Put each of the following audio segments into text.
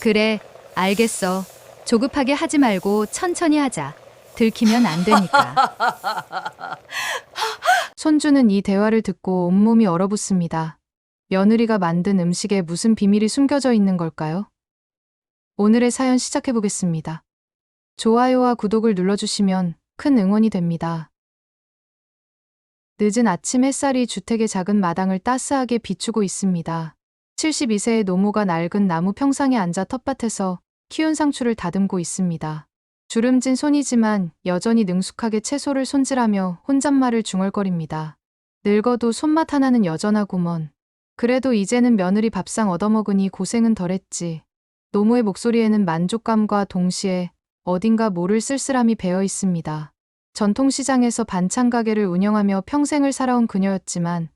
그래, 알겠어. 조급하게 하지 말고 천천히 하자. 들키면 안 되니까. 손주는 이 대화를 듣고 온몸이 얼어붙습니다. 며느리가 만든 음식에 무슨 비밀이 숨겨져 있는 걸까요? 오늘의 사연 시작해보겠습니다. 좋아요와 구독을 눌러주시면 큰 응원이 됩니다. 늦은 아침 햇살이 주택의 작은 마당을 따스하게 비추고 있습니다. 72세의 노모가 낡은 나무 평상에 앉아 텃밭에서 키운 상추를 다듬고 있습니다. 주름진 손이지만 여전히 능숙하게 채소를 손질하며 혼잣말을 중얼거립니다. 늙어도 손맛 하나는 여전하구먼. 그래도 이제는 며느리 밥상 얻어먹으니 고생은 덜했지. 노모의 목소리에는 만족감과 동시에 어딘가 모를 쓸쓸함이 배어 있습니다. 전통시장에서 반찬 가게를 운영하며 평생을 살아온 그녀였지만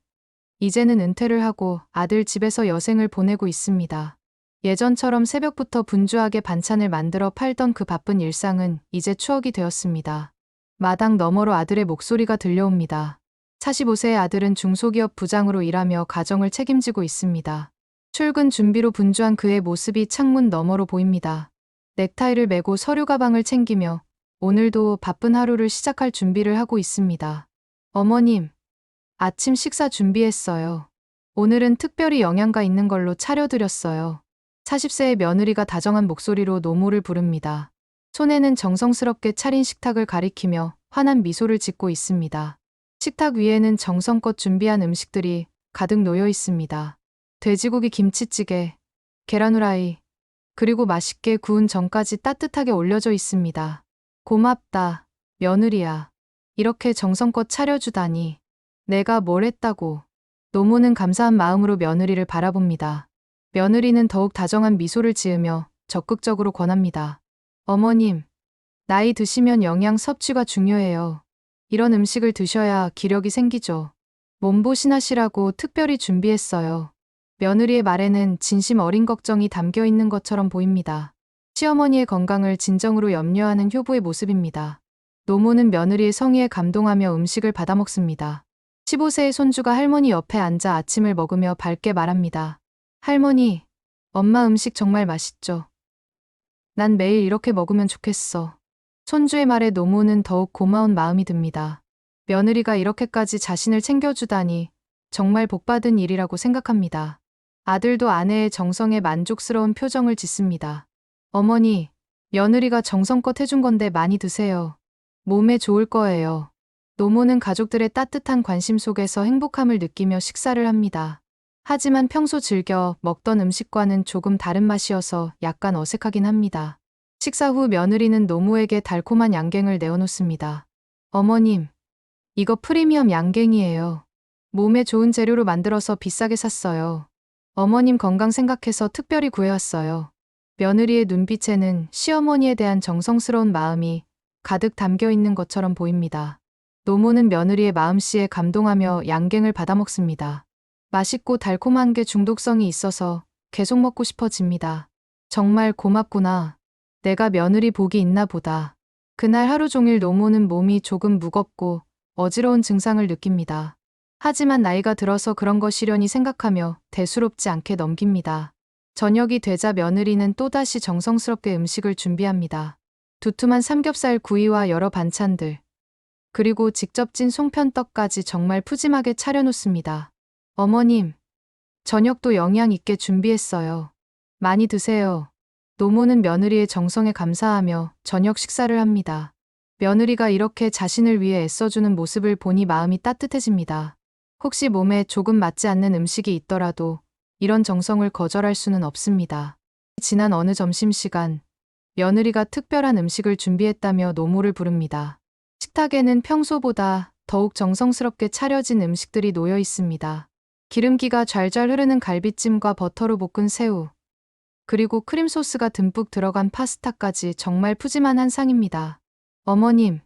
이제는 은퇴를 하고 아들 집에서 여생을 보내고 있습니다. 예전처럼 새벽부터 분주하게 반찬을 만들어 팔던 그 바쁜 일상은 이제 추억이 되었습니다. 마당 너머로 아들의 목소리가 들려옵니다. 45세의 아들은 중소기업 부장으로 일하며 가정을 책임지고 있습니다. 출근 준비로 분주한 그의 모습이 창문 너머로 보입니다. 넥타이를 매고 서류 가방을 챙기며 오늘도 바쁜 하루를 시작할 준비를 하고 있습니다. 어머님, 아침 식사 준비했어요. 오늘은 특별히 영양가 있는 걸로 차려드렸어요. 40세의 며느리가 다정한 목소리로 노모를 부릅니다. 손에는 정성스럽게 차린 식탁을 가리키며 환한 미소를 짓고 있습니다. 식탁 위에는 정성껏 준비한 음식들이 가득 놓여 있습니다. 돼지고기 김치찌개, 계란 후라이, 그리고 맛있게 구운 전까지 따뜻하게 올려져 있습니다. 고맙다, 며느리야. 이렇게 정성껏 차려주다니. 내가 뭘 했다고. 노모는 감사한 마음으로 며느리를 바라봅니다. 며느리는 더욱 다정한 미소를 지으며 적극적으로 권합니다. 어머님, 나이 드시면 영양 섭취가 중요해요. 이런 음식을 드셔야 기력이 생기죠. 몸보신하시라고 특별히 준비했어요. 며느리의 말에는 진심 어린 걱정이 담겨 있는 것처럼 보입니다. 시어머니의 건강을 진정으로 염려하는 효부의 모습입니다. 노모는 며느리의 성의에 감동하며 음식을 받아 먹습니다. 15세의 손주가 할머니 옆에 앉아 아침을 먹으며 밝게 말합니다. 할머니, 엄마 음식 정말 맛있죠? 난 매일 이렇게 먹으면 좋겠어. 손주의 말에 노모는 더욱 고마운 마음이 듭니다. 며느리가 이렇게까지 자신을 챙겨주다니 정말 복받은 일이라고 생각합니다. 아들도 아내의 정성에 만족스러운 표정을 짓습니다. 어머니, 며느리가 정성껏 해준 건데 많이 드세요. 몸에 좋을 거예요. 노모는 가족들의 따뜻한 관심 속에서 행복함을 느끼며 식사를 합니다. 하지만 평소 즐겨 먹던 음식과는 조금 다른 맛이어서 약간 어색하긴 합니다. 식사 후 며느리는 노모에게 달콤한 양갱을 내어놓습니다. 어머님, 이거 프리미엄 양갱이에요. 몸에 좋은 재료로 만들어서 비싸게 샀어요. 어머님 건강 생각해서 특별히 구해왔어요. 며느리의 눈빛에는 시어머니에 대한 정성스러운 마음이 가득 담겨 있는 것처럼 보입니다. 노모는 며느리의 마음씨에 감동하며 양갱을 받아 먹습니다. 맛있고 달콤한 게 중독성이 있어서 계속 먹고 싶어집니다. 정말 고맙구나. 내가 며느리 복이 있나 보다. 그날 하루 종일 노모는 몸이 조금 무겁고 어지러운 증상을 느낍니다. 하지만 나이가 들어서 그런 것이려니 생각하며 대수롭지 않게 넘깁니다. 저녁이 되자 며느리는 또다시 정성스럽게 음식을 준비합니다. 두툼한 삼겹살 구이와 여러 반찬들, 그리고 직접 찐 송편떡까지 정말 푸짐하게 차려놓습니다. 어머님, 저녁도 영양 있게 준비했어요. 많이 드세요. 노모는 며느리의 정성에 감사하며 저녁 식사를 합니다. 며느리가 이렇게 자신을 위해 애써주는 모습을 보니 마음이 따뜻해집니다. 혹시 몸에 조금 맞지 않는 음식이 있더라도 이런 정성을 거절할 수는 없습니다. 지난 어느 점심시간, 며느리가 특별한 음식을 준비했다며 노모를 부릅니다. 식탁에는 평소보다 더욱 정성스럽게 차려진 음식들이 놓여 있습니다. 기름기가 좔좔 흐르는 갈비찜과 버터로 볶은 새우, 그리고 크림 소스가 듬뿍 들어간 파스타까지 정말 푸짐한 한상입니다. 어머님,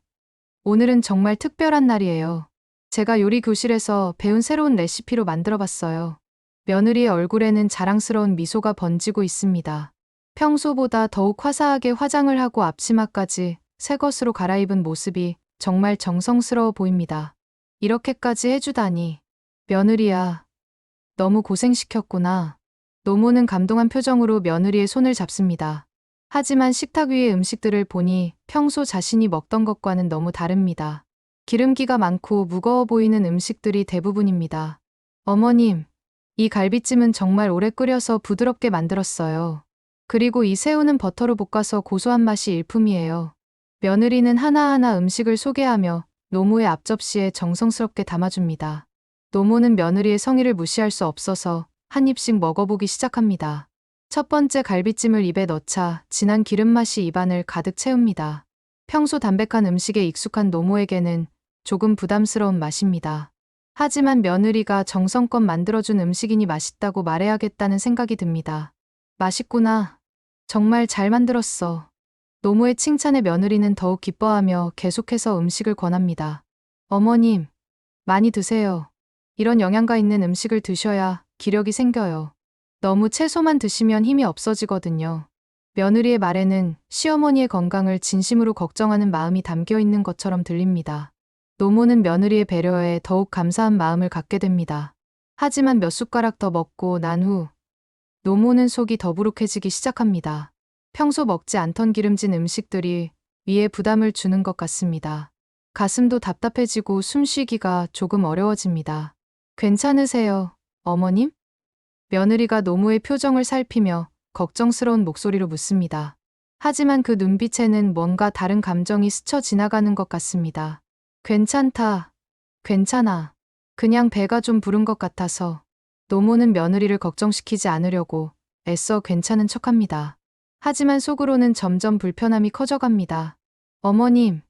오늘은 정말 특별한 날이에요. 제가 요리 교실에서 배운 새로운 레시피로 만들어봤어요. 며느리의 얼굴에는 자랑스러운 미소가 번지고 있습니다. 평소보다 더욱 화사하게 화장을 하고 앞치마까지 새 것으로 갈아입은 모습이 정말 정성스러워 보입니다. 이렇게까지 해주다니. 며느리야, 너무 고생시켰구나. 노모는 감동한 표정으로 며느리의 손을 잡습니다. 하지만 식탁 위의 음식들을 보니 평소 자신이 먹던 것과는 너무 다릅니다. 기름기가 많고 무거워 보이는 음식들이 대부분입니다. 어머님, 이 갈비찜은 정말 오래 끓여서 부드럽게 만들었어요. 그리고 이 새우는 버터로 볶아서 고소한 맛이 일품이에요. 며느리는 하나하나 음식을 소개하며 노모의 앞접시에 정성스럽게 담아줍니다. 노모는 며느리의 성의를 무시할 수 없어서 한 입씩 먹어보기 시작합니다. 첫 번째 갈비찜을 입에 넣자 진한 기름맛이 입안을 가득 채웁니다. 평소 담백한 음식에 익숙한 노모에게는 조금 부담스러운 맛입니다. 하지만 며느리가 정성껏 만들어준 음식이니 맛있다고 말해야겠다는 생각이 듭니다. 맛있구나. 정말 잘 만들었어. 노모의 칭찬에 며느리는 더욱 기뻐하며 계속해서 음식을 권합니다. 어머님, 많이 드세요. 이런 영양가 있는 음식을 드셔야 기력이 생겨요. 너무 채소만 드시면 힘이 없어지거든요. 며느리의 말에는 시어머니의 건강을 진심으로 걱정하는 마음이 담겨 있는 것처럼 들립니다. 노모는 며느리의 배려에 더욱 감사한 마음을 갖게 됩니다. 하지만 몇 숟가락 더 먹고 난 후 노모는 속이 더부룩해지기 시작합니다. 평소 먹지 않던 기름진 음식들이 위에 부담을 주는 것 같습니다. 가슴도 답답해지고 숨쉬기가 조금 어려워집니다. 괜찮으세요, 어머님? 며느리가 노모의 표정을 살피며 걱정스러운 목소리로 묻습니다. 하지만 그 눈빛에는 뭔가 다른 감정이 스쳐 지나가는 것 같습니다. 괜찮다. 괜찮아. 그냥 배가 좀 부른 것 같아서. 노모는 며느리를 걱정시키지 않으려고 애써 괜찮은 척합니다. 하지만 속으로는 점점 불편함이 커져갑니다. 어머님,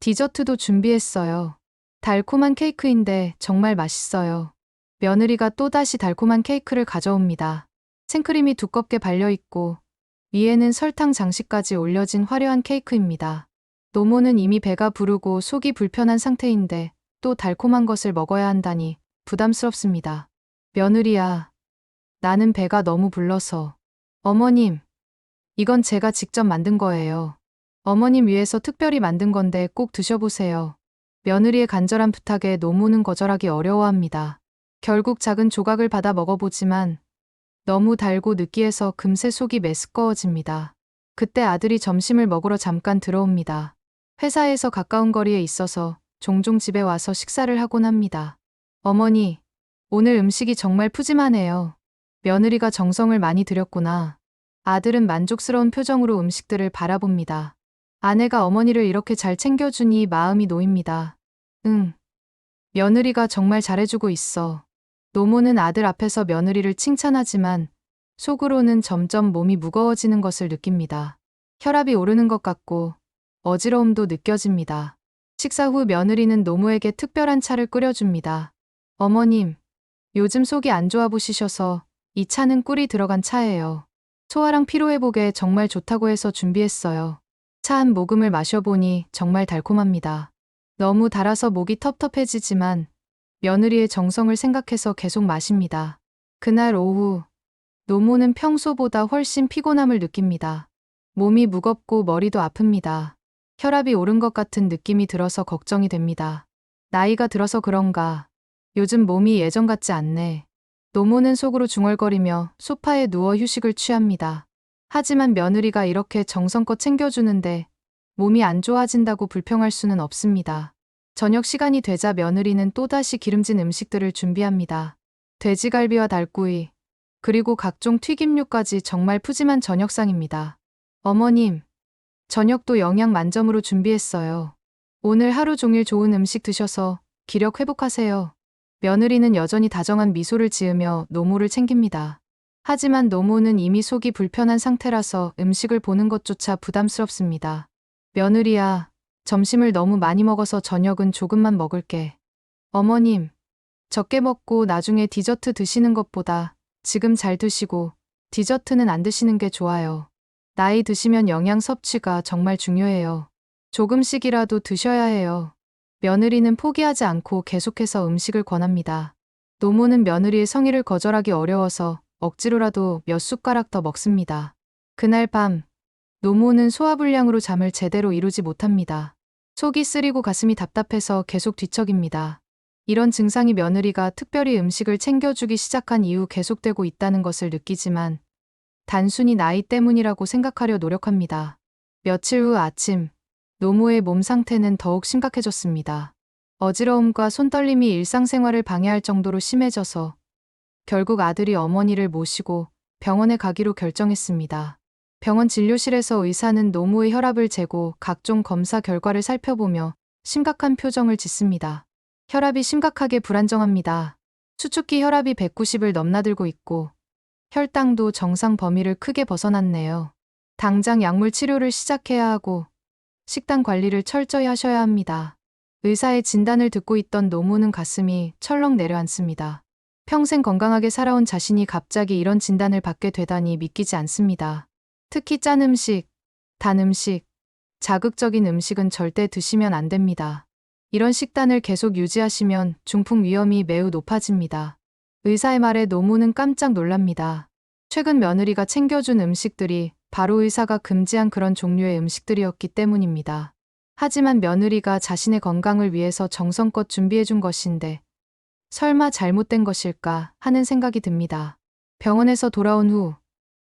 디저트도 준비했어요. 달콤한 케이크인데 정말 맛있어요. 며느리가 또다시 달콤한 케이크를 가져옵니다. 생크림이 두껍게 발려있고 위에는 설탕 장식까지 올려진 화려한 케이크입니다. 노모는 이미 배가 부르고 속이 불편한 상태인데 또 달콤한 것을 먹어야 한다니 부담스럽습니다. 며느리야, 나는 배가 너무 불러서. 어머님, 이건 제가 직접 만든 거예요. 어머님 위해서 특별히 만든 건데 꼭 드셔보세요. 며느리의 간절한 부탁에 노모는 거절하기 어려워합니다. 결국 작은 조각을 받아 먹어보지만 너무 달고 느끼해서 금세 속이 메스꺼워집니다. 그때 아들이 점심을 먹으러 잠깐 들어옵니다. 회사에서 가까운 거리에 있어서 종종 집에 와서 식사를 하곤 합니다. 어머니, 오늘 음식이 정말 푸짐하네요. 며느리가 정성을 많이 들였구나. 아들은 만족스러운 표정으로 음식들을 바라봅니다. 아내가 어머니를 이렇게 잘 챙겨주니 마음이 놓입니다. 응. 며느리가 정말 잘해주고 있어. 노모는 아들 앞에서 며느리를 칭찬하지만 속으로는 점점 몸이 무거워지는 것을 느낍니다. 혈압이 오르는 것 같고 어지러움도 느껴집니다. 식사 후 며느리는 노모에게 특별한 차를 끓여줍니다. 어머님, 요즘 속이 안 좋아 보시셔서 이 차는 꿀이 들어간 차예요. 소화랑 피로회복에 정말 좋다고 해서 준비했어요. 차 한 모금을 마셔보니 정말 달콤합니다. 너무 달아서 목이 텁텁해지지만 며느리의 정성을 생각해서 계속 마십니다. 그날 오후, 노모는 평소보다 훨씬 피곤함을 느낍니다. 몸이 무겁고 머리도 아픕니다. 혈압이 오른 것 같은 느낌이 들어서 걱정이 됩니다. 나이가 들어서 그런가. 요즘 몸이 예전 같지 않네. 노모는 속으로 중얼거리며 소파에 누워 휴식을 취합니다. 하지만 며느리가 이렇게 정성껏 챙겨주는데 몸이 안 좋아진다고 불평할 수는 없습니다. 저녁 시간이 되자 며느리는 또다시 기름진 음식들을 준비합니다. 돼지갈비와 달구이, 그리고 각종 튀김류까지 정말 푸짐한 저녁상입니다. 어머님, 저녁도 영양 만점으로 준비했어요. 오늘 하루 종일 좋은 음식 드셔서 기력 회복하세요. 며느리는 여전히 다정한 미소를 지으며 노모를 챙깁니다. 하지만 노모는 이미 속이 불편한 상태라서 음식을 보는 것조차 부담스럽습니다. 며느리야, 점심을 너무 많이 먹어서 저녁은 조금만 먹을게. 어머님, 적게 먹고 나중에 디저트 드시는 것보다 지금 잘 드시고 디저트는 안 드시는 게 좋아요. 나이 드시면 영양 섭취가 정말 중요해요. 조금씩이라도 드셔야 해요. 며느리는 포기하지 않고 계속해서 음식을 권합니다. 노모는 며느리의 성의를 거절하기 어려워서 억지로라도 몇 숟가락 더 먹습니다. 그날 밤, 노모는 소화불량으로 잠을 제대로 이루지 못합니다. 속이 쓰리고 가슴이 답답해서 계속 뒤척입니다. 이런 증상이 며느리가 특별히 음식을 챙겨주기 시작한 이후 계속되고 있다는 것을 느끼지만 단순히 나이 때문이라고 생각하려 노력합니다. 며칠 후 아침, 노모의 몸 상태는 더욱 심각해졌습니다. 어지러움과 손떨림이 일상생활을 방해할 정도로 심해져서 결국 아들이 어머니를 모시고 병원에 가기로 결정했습니다. 병원 진료실에서 의사는 노모의 혈압을 재고 각종 검사 결과를 살펴보며 심각한 표정을 짓습니다. 혈압이 심각하게 불안정합니다. 수축기 혈압이 190을 넘나들고 있고 혈당도 정상 범위를 크게 벗어났네요. 당장 약물 치료를 시작해야 하고 식단 관리를 철저히 하셔야 합니다. 의사의 진단을 듣고 있던 노모는 가슴이 철렁 내려앉습니다. 평생 건강하게 살아온 자신이 갑자기 이런 진단을 받게 되다니 믿기지 않습니다. 특히 짠 음식, 단 음식, 자극적인 음식은 절대 드시면 안 됩니다. 이런 식단을 계속 유지하시면 중풍 위험이 매우 높아집니다. 의사의 말에 노모는 깜짝 놀랍니다. 최근 며느리가 챙겨준 음식들이 바로 의사가 금지한 그런 종류의 음식들이었기 때문입니다. 하지만 며느리가 자신의 건강을 위해서 정성껏 준비해준 것인데 설마 잘못된 것일까 하는 생각이 듭니다. 병원에서 돌아온 후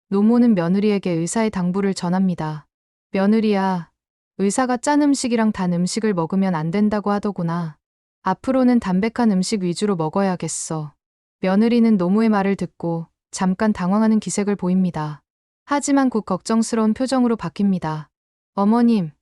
노모는 며느리에게 의사의 당부를 전합니다. 며느리야, 의사가 짠 음식이랑 단 음식을 먹으면 안 된다고 하더구나. 앞으로는 담백한 음식 위주로 먹어야겠어. 며느리는 노모의 말을 듣고 잠깐 당황하는 기색을 보입니다. 하지만 곧 걱정스러운 표정으로 바뀝니다. 어머님,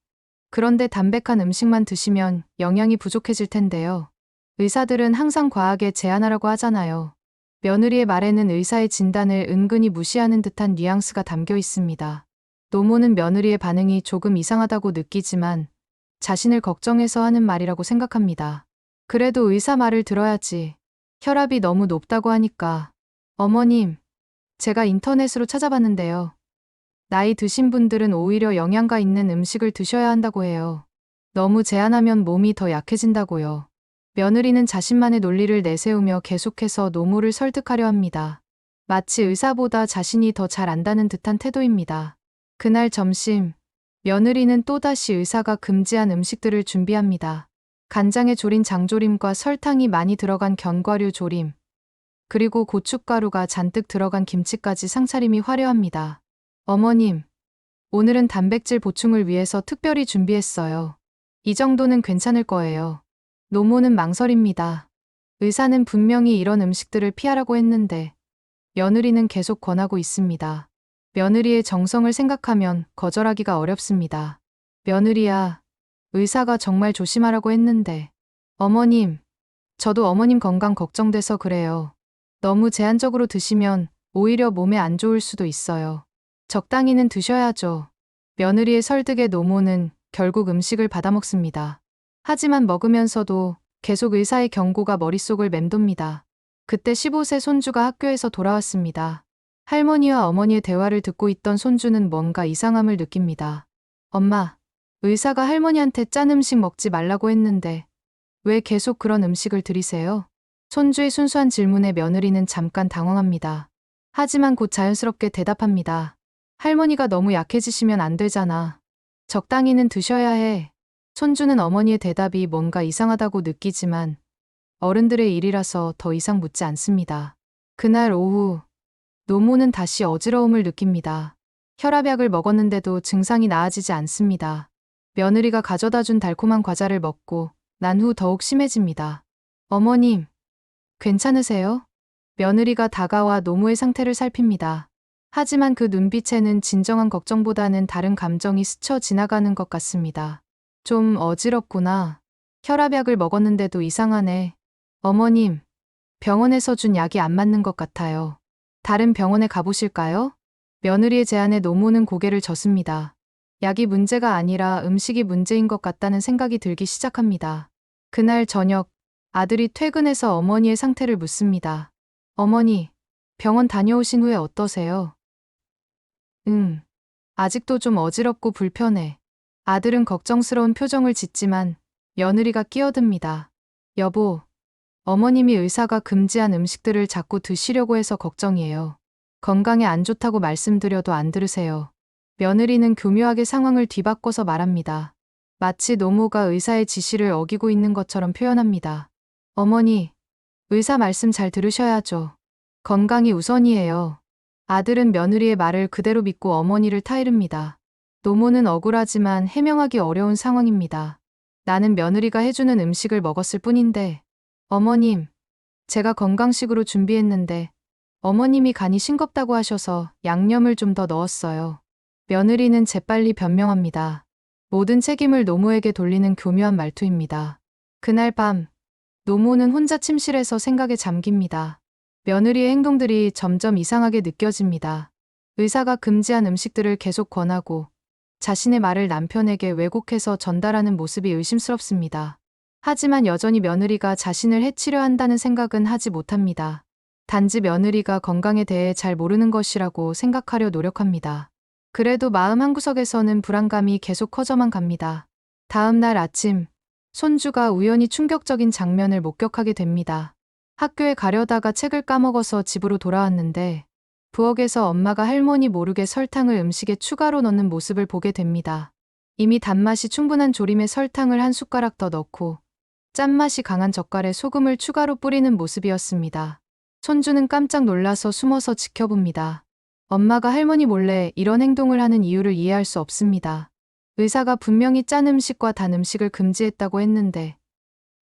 그런데 담백한 음식만 드시면 영양이 부족해질 텐데요. 의사들은 항상 과하게 제한하라고 하잖아요. 며느리의 말에는 의사의 진단을 은근히 무시하는 듯한 뉘앙스가 담겨 있습니다. 노모는 며느리의 반응이 조금 이상하다고 느끼지만 자신을 걱정해서 하는 말이라고 생각합니다. 그래도 의사 말을 들어야지. 혈압이 너무 높다고 하니까. 어머님, 제가 인터넷으로 찾아봤는데요. 나이 드신 분들은 오히려 영양가 있는 음식을 드셔야 한다고 해요. 너무 제한하면 몸이 더 약해진다고요. 며느리는 자신만의 논리를 내세우며 계속해서 노모를 설득하려 합니다. 마치 의사보다 자신이 더 잘 안다는 듯한 태도입니다. 그날 점심, 며느리는 또다시 의사가 금지한 음식들을 준비합니다. 간장에 졸인 장조림과 설탕이 많이 들어간 견과류 조림, 그리고 고춧가루가 잔뜩 들어간 김치까지 상차림이 화려합니다. 어머님, 오늘은 단백질 보충을 위해서 특별히 준비했어요. 이 정도는 괜찮을 거예요. 노모는 망설입니다. 의사는 분명히 이런 음식들을 피하라고 했는데 며느리는 계속 권하고 있습니다. 며느리의 정성을 생각하면 거절하기가 어렵습니다. 며느리야, 의사가 정말 조심하라고 했는데. 어머님, 저도 어머님 건강 걱정돼서 그래요. 너무 제한적으로 드시면 오히려 몸에 안 좋을 수도 있어요. 적당히는 드셔야죠. 며느리의 설득에 노모는 결국 음식을 받아먹습니다. 하지만 먹으면서도 계속 의사의 경고가 머릿속을 맴돕니다. 그때 15세 손주가 학교에서 돌아왔습니다. 할머니와 어머니의 대화를 듣고 있던 손주는 뭔가 이상함을 느낍니다. 엄마, 의사가 할머니한테 짠 음식 먹지 말라고 했는데 왜 계속 그런 음식을 들이세요? 손주의 순수한 질문에 며느리는 잠깐 당황합니다. 하지만 곧 자연스럽게 대답합니다. 할머니가 너무 약해지시면 안 되잖아. 적당히는 드셔야 해. 손주는 어머니의 대답이 뭔가 이상하다고 느끼지만 어른들의 일이라서 더 이상 묻지 않습니다. 그날 오후, 노모는 다시 어지러움을 느낍니다. 혈압약을 먹었는데도 증상이 나아지지 않습니다. 며느리가 가져다 준 달콤한 과자를 먹고 난 후 더욱 심해집니다. 어머님, 괜찮으세요? 며느리가 다가와 노모의 상태를 살핍니다. 하지만 그 눈빛에는 진정한 걱정보다는 다른 감정이 스쳐 지나가는 것 같습니다. 좀 어지럽구나. 혈압약을 먹었는데도 이상하네. 어머님, 병원에서 준 약이 안 맞는 것 같아요. 다른 병원에 가보실까요? 며느리의 제안에 노모는 고개를 젓습니다. 약이 문제가 아니라 음식이 문제인 것 같다는 생각이 들기 시작합니다. 그날 저녁, 아들이 퇴근해서 어머니의 상태를 묻습니다. 어머니, 병원 다녀오신 후에 어떠세요? 아직도 좀 어지럽고 불편해. 아들은 걱정스러운 표정을 짓지만 며느리가 끼어듭니다. 여보, 어머님이 의사가 금지한 음식들을 자꾸 드시려고 해서 걱정이에요. 건강에 안 좋다고 말씀드려도 안 들으세요. 며느리는 교묘하게 상황을 뒤바꿔서 말합니다. 마치 노모가 의사의 지시를 어기고 있는 것처럼 표현합니다. 어머니, 의사 말씀 잘 들으셔야죠. 건강이 우선이에요. 아들은 며느리의 말을 그대로 믿고 어머니를 타이릅니다. 노모는 억울하지만 해명하기 어려운 상황입니다. 나는 며느리가 해주는 음식을 먹었을 뿐인데, 어머님, 제가 건강식으로 준비했는데, 어머님이 간이 싱겁다고 하셔서 양념을 좀 더 넣었어요. 며느리는 재빨리 변명합니다. 모든 책임을 노모에게 돌리는 교묘한 말투입니다. 그날 밤, 노모는 혼자 침실에서 생각에 잠깁니다. 며느리의 행동들이 점점 이상하게 느껴집니다. 의사가 금지한 음식들을 계속 권하고 자신의 말을 남편에게 왜곡해서 전달하는 모습이 의심스럽습니다. 하지만 여전히 며느리가 자신을 해치려 한다는 생각은 하지 못합니다. 단지 며느리가 건강에 대해 잘 모르는 것이라고 생각하려 노력합니다. 그래도 마음 한구석에서는 불안감이 계속 커져만 갑니다. 다음 날 아침, 손주가 우연히 충격적인 장면을 목격하게 됩니다. 학교에 가려다가 책을 까먹어서 집으로 돌아왔는데 부엌에서 엄마가 할머니 모르게 설탕을 음식에 추가로 넣는 모습을 보게 됩니다. 이미 단맛이 충분한 조림에 설탕을 한 숟가락 더 넣고 짠맛이 강한 젓갈에 소금을 추가로 뿌리는 모습이었습니다. 손주는 깜짝 놀라서 숨어서 지켜봅니다. 엄마가 할머니 몰래 이런 행동을 하는 이유를 이해할 수 없습니다. 의사가 분명히 짠 음식과 단 음식을 금지했다고 했는데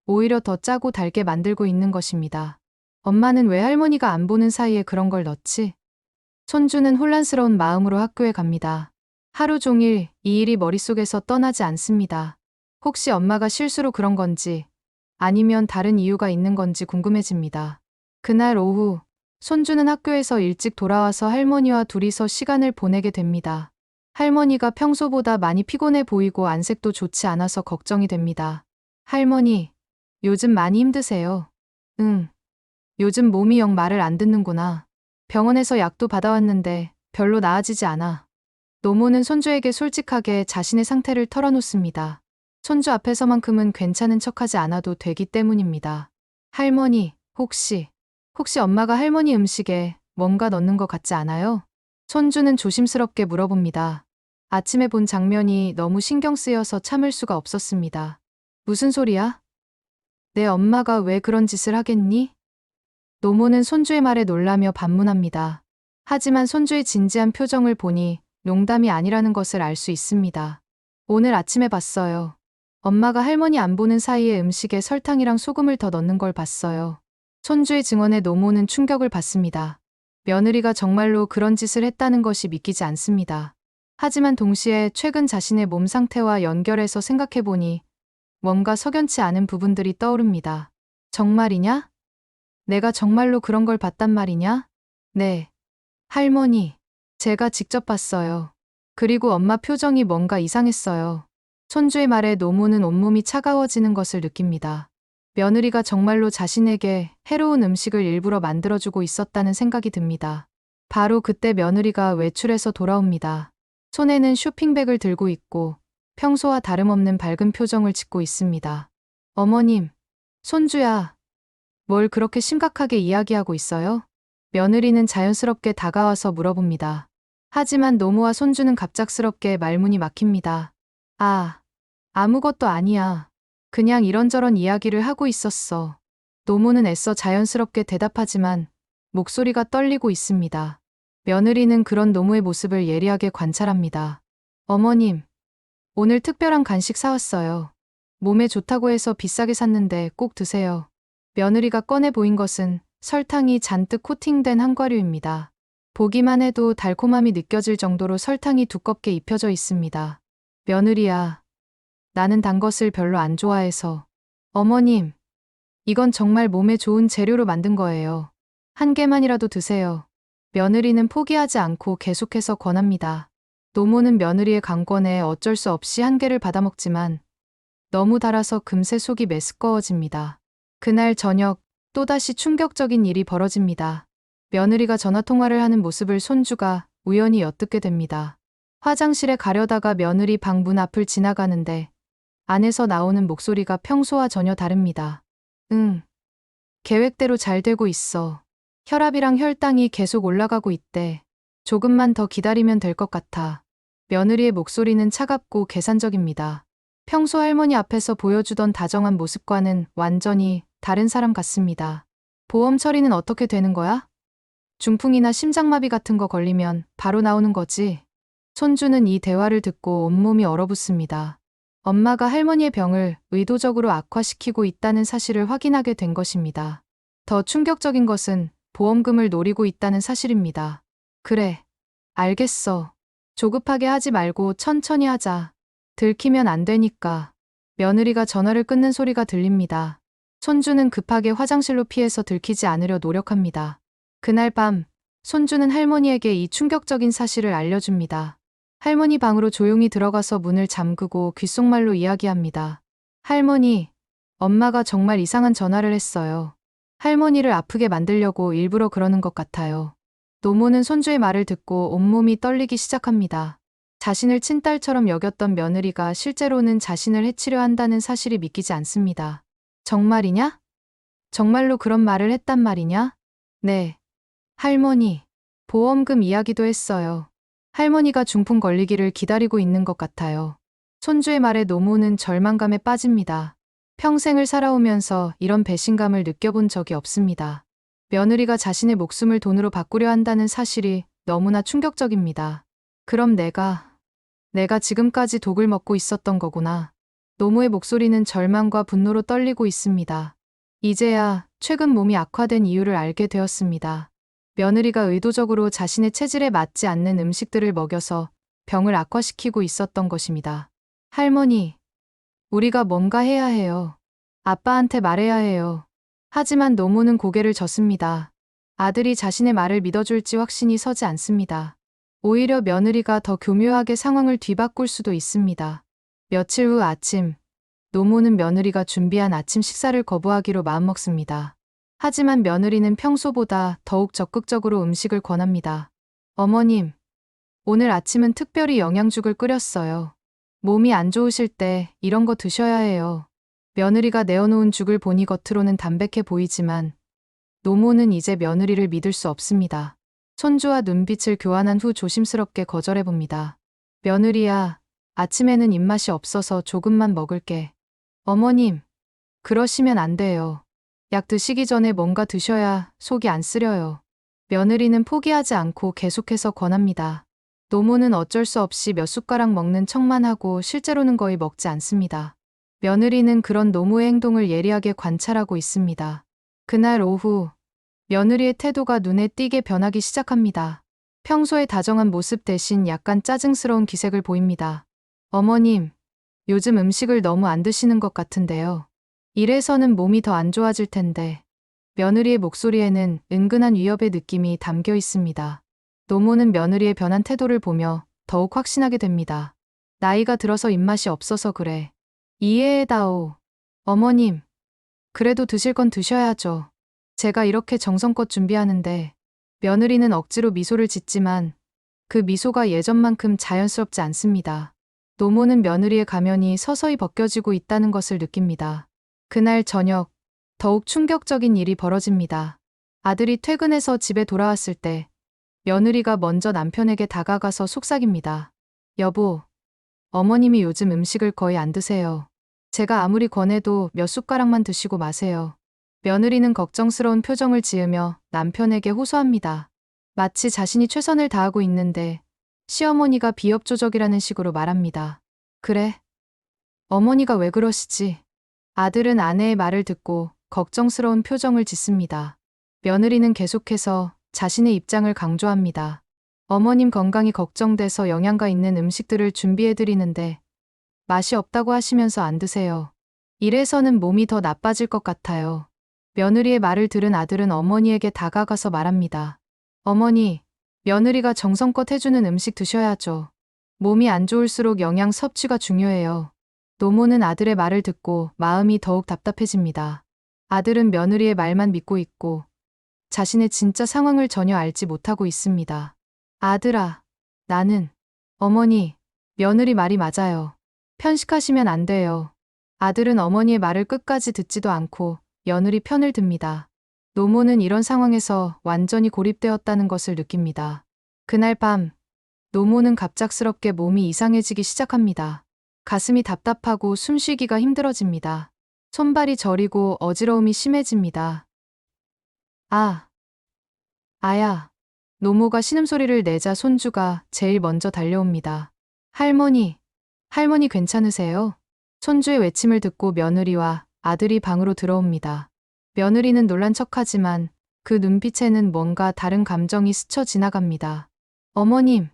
오히려 더 짜고 달게 만들고 있는 것입니다. 엄마는 왜 할머니가 안 보는 사이에 그런 걸 넣지? 손주는 혼란스러운 마음으로 학교에 갑니다. 하루 종일 이 일이 머릿속에서 떠나지 않습니다. 혹시 엄마가 실수로 그런 건지 아니면 다른 이유가 있는 건지 궁금해집니다. 그날 오후, 손주는 학교에서 일찍 돌아와서 할머니와 둘이서 시간을 보내게 됩니다. 할머니가 평소보다 많이 피곤해 보이고 안색도 좋지 않아서 걱정이 됩니다. 할머니, 요즘 많이 힘드세요? 응. 요즘 몸이 영 말을 안 듣는구나. 병원에서 약도 받아왔는데 별로 나아지지 않아. 노모는 손주에게 솔직하게 자신의 상태를 털어놓습니다. 손주 앞에서만큼은 괜찮은 척하지 않아도 되기 때문입니다. 할머니, 혹시 엄마가 할머니 음식에 뭔가 넣는 것 같지 않아요? 손주는 조심스럽게 물어봅니다. 아침에 본 장면이 너무 신경 쓰여서 참을 수가 없었습니다. 무슨 소리야? 내 엄마가 왜 그런 짓을 하겠니? 노모는 손주의 말에 놀라며 반문합니다. 하지만 손주의 진지한 표정을 보니 농담이 아니라는 것을 알 수 있습니다. 오늘 아침에 봤어요. 엄마가 할머니 안 보는 사이에 음식에 설탕이랑 소금을 더 넣는 걸 봤어요. 손주의 증언에 노모는 충격을 받습니다. 며느리가 정말로 그런 짓을 했다는 것이 믿기지 않습니다. 하지만 동시에 최근 자신의 몸 상태와 연결해서 생각해보니 뭔가 석연치 않은 부분들이 떠오릅니다. 정말이냐? 내가 정말로 그런 걸 봤단 말이냐? 네. 할머니, 제가 직접 봤어요. 그리고 엄마 표정이 뭔가 이상했어요. 손주의 말에 노모는 온몸이 차가워지는 것을 느낍니다. 며느리가 정말로 자신에게 해로운 음식을 일부러 만들어주고 있었다는 생각이 듭니다. 바로 그때 며느리가 외출해서 돌아옵니다. 손에는 쇼핑백을 들고 있고 평소와 다름없는 밝은 표정을 짓고 있습니다. 어머님, 손주야, 뭘 그렇게 심각하게 이야기하고 있어요? 며느리는 자연스럽게 다가와서 물어봅니다. 하지만 노모와 손주는 갑작스럽게 말문이 막힙니다. 아무것도 아니야. 그냥 이런저런 이야기를 하고 있었어. 노모는 애써 자연스럽게 대답하지만 목소리가 떨리고 있습니다. 며느리는 그런 노모의 모습을 예리하게 관찰합니다. 어머님, 오늘 특별한 간식 사왔어요. 몸에 좋다고 해서 비싸게 샀는데 꼭 드세요. 며느리가 꺼내 보인 것은 설탕이 잔뜩 코팅된 한과류입니다. 보기만 해도 달콤함이 느껴질 정도로 설탕이 두껍게 입혀져 있습니다. 며느리야, 나는 단 것을 별로 안 좋아해서. 어머님, 이건 정말 몸에 좋은 재료로 만든 거예요. 한 개만이라도 드세요. 며느리는 포기하지 않고 계속해서 권합니다. 노모는 며느리의 강권에 어쩔 수 없이 한 개를 받아먹지만 너무 달아서 금세 속이 메스꺼워집니다. 그날 저녁 또다시 충격적인 일이 벌어집니다. 며느리가 전화통화를 하는 모습을 손주가 우연히 엿듣게 됩니다. 화장실에 가려다가 며느리 방 문 앞을 지나가는데 안에서 나오는 목소리가 평소와 전혀 다릅니다. 응. 계획대로 잘 되고 있어. 혈압이랑 혈당이 계속 올라가고 있대. 조금만 더 기다리면 될 것 같아. 며느리의 목소리는 차갑고 계산적입니다. 평소 할머니 앞에서 보여주던 다정한 모습과는 완전히 다른 사람 같습니다. 보험 처리는 어떻게 되는 거야? 중풍이나 심장마비 같은 거 걸리면 바로 나오는 거지. 손주는 이 대화를 듣고 온몸이 얼어붙습니다. 엄마가 할머니의 병을 의도적으로 악화시키고 있다는 사실을 확인하게 된 것입니다. 더 충격적인 것은 보험금을 노리고 있다는 사실입니다. 그래, 알겠어. 조급하게 하지 말고 천천히 하자. 들키면 안 되니까. 며느리가 전화를 끊는 소리가 들립니다. 손주는 급하게 화장실로 피해서 들키지 않으려 노력합니다. 그날 밤, 손주는 할머니에게 이 충격적인 사실을 알려줍니다. 할머니 방으로 조용히 들어가서 문을 잠그고 귓속말로 이야기합니다. 할머니, 엄마가 정말 이상한 전화를 했어요. 할머니를 아프게 만들려고 일부러 그러는 것 같아요. 노모는 손주의 말을 듣고 온몸이 떨리기 시작합니다. 자신을 친딸처럼 여겼던 며느리가 실제로는 자신을 해치려 한다는 사실이 믿기지 않습니다. 정말이냐? 정말로 그런 말을 했단 말이냐? 네. 할머니, 보험금 이야기도 했어요. 할머니가 중풍 걸리기를 기다리고 있는 것 같아요. 손주의 말에 노모는 절망감에 빠집니다. 평생을 살아오면서 이런 배신감을 느껴본 적이 없습니다. 며느리가 자신의 목숨을 돈으로 바꾸려 한다는 사실이 너무나 충격적입니다. 그럼 내가 지금까지 독을 먹고 있었던 거구나. 노모의 목소리는 절망과 분노로 떨리고 있습니다. 이제야 최근 몸이 악화된 이유를 알게 되었습니다. 며느리가 의도적으로 자신의 체질에 맞지 않는 음식들을 먹여서 병을 악화시키고 있었던 것입니다. 할머니, 우리가 뭔가 해야 해요. 아빠한테 말해야 해요. 하지만 노모는 고개를 젓습니다. 아들이 자신의 말을 믿어줄지 확신이 서지 않습니다. 오히려 며느리가 더 교묘하게 상황을 뒤바꿀 수도 있습니다. 며칠 후 아침, 노모는 며느리가 준비한 아침 식사를 거부하기로 마음먹습니다. 하지만 며느리는 평소보다 더욱 적극적으로 음식을 권합니다. 어머님, 오늘 아침은 특별히 영양죽을 끓였어요. 몸이 안 좋으실 때 이런 거 드셔야 해요. 며느리가 내어놓은 죽을 보니 겉으로는 담백해 보이지만 노모는 이제 며느리를 믿을 수 없습니다. 손주와 눈빛을 교환한 후 조심스럽게 거절해봅니다. 며느리야, 아침에는 입맛이 없어서 조금만 먹을게. 어머님, 그러시면 안 돼요. 약 드시기 전에 뭔가 드셔야 속이 안 쓰려요. 며느리는 포기하지 않고 계속해서 권합니다. 노모는 어쩔 수 없이 몇 숟가락 먹는 척만 하고 실제로는 거의 먹지 않습니다. 며느리는 그런 노모의 행동을 예리하게 관찰하고 있습니다. 그날 오후, 며느리의 태도가 눈에 띄게 변하기 시작합니다. 평소의 다정한 모습 대신 약간 짜증스러운 기색을 보입니다. 어머님, 요즘 음식을 너무 안 드시는 것 같은데요. 이래서는 몸이 더 안 좋아질 텐데. 며느리의 목소리에는 은근한 위협의 느낌이 담겨 있습니다. 노모는 며느리의 변한 태도를 보며 더욱 확신하게 됩니다. 나이가 들어서 입맛이 없어서 그래. 이해해다오. 어머님, 그래도 드실 건 드셔야죠. 제가 이렇게 정성껏 준비하는데. 며느리는 억지로 미소를 짓지만 그 미소가 예전만큼 자연스럽지 않습니다. 노모는 며느리의 가면이 서서히 벗겨지고 있다는 것을 느낍니다. 그날 저녁, 더욱 충격적인 일이 벌어집니다. 아들이 퇴근해서 집에 돌아왔을 때 며느리가 먼저 남편에게 다가가서 속삭입니다. 여보, 어머님이 요즘 음식을 거의 안 드세요. 제가 아무리 권해도 몇 숟가락만 드시고 마세요. 며느리는 걱정스러운 표정을 지으며 남편에게 호소합니다. 마치 자신이 최선을 다하고 있는데 시어머니가 비협조적이라는 식으로 말합니다. 그래? 어머니가 왜 그러시지? 아들은 아내의 말을 듣고 걱정스러운 표정을 짓습니다. 며느리는 계속해서 자신의 입장을 강조합니다. 어머님 건강이 걱정돼서 영양가 있는 음식들을 준비해드리는데 맛이 없다고 하시면서 안 드세요. 이래서는 몸이 더 나빠질 것 같아요. 며느리의 말을 들은 아들은 어머니에게 다가가서 말합니다. 어머니, 며느리가 정성껏 해주는 음식 드셔야죠. 몸이 안 좋을수록 영양 섭취가 중요해요. 노모는 아들의 말을 듣고 마음이 더욱 답답해집니다. 아들은 며느리의 말만 믿고 있고 자신의 진짜 상황을 전혀 알지 못하고 있습니다. 아들아, 어머니, 며느리 말이 맞아요. 편식하시면 안 돼요. 아들은 어머니의 말을 끝까지 듣지도 않고 며느리 편을 듭니다. 노모는 이런 상황에서 완전히 고립되었다는 것을 느낍니다. 그날 밤, 노모는 갑작스럽게 몸이 이상해지기 시작합니다. 가슴이 답답하고 숨쉬기가 힘들어집니다. 손발이 저리고 어지러움이 심해집니다. 아, 아야. 노모가 신음소리를 내자 손주가 제일 먼저 달려옵니다. 할머니, 할머니 괜찮으세요? 손주의 외침을 듣고 며느리와 아들이 방으로 들어옵니다. 며느리는 놀란 척하지만 그 눈빛에는 뭔가 다른 감정이 스쳐 지나갑니다. 어머님,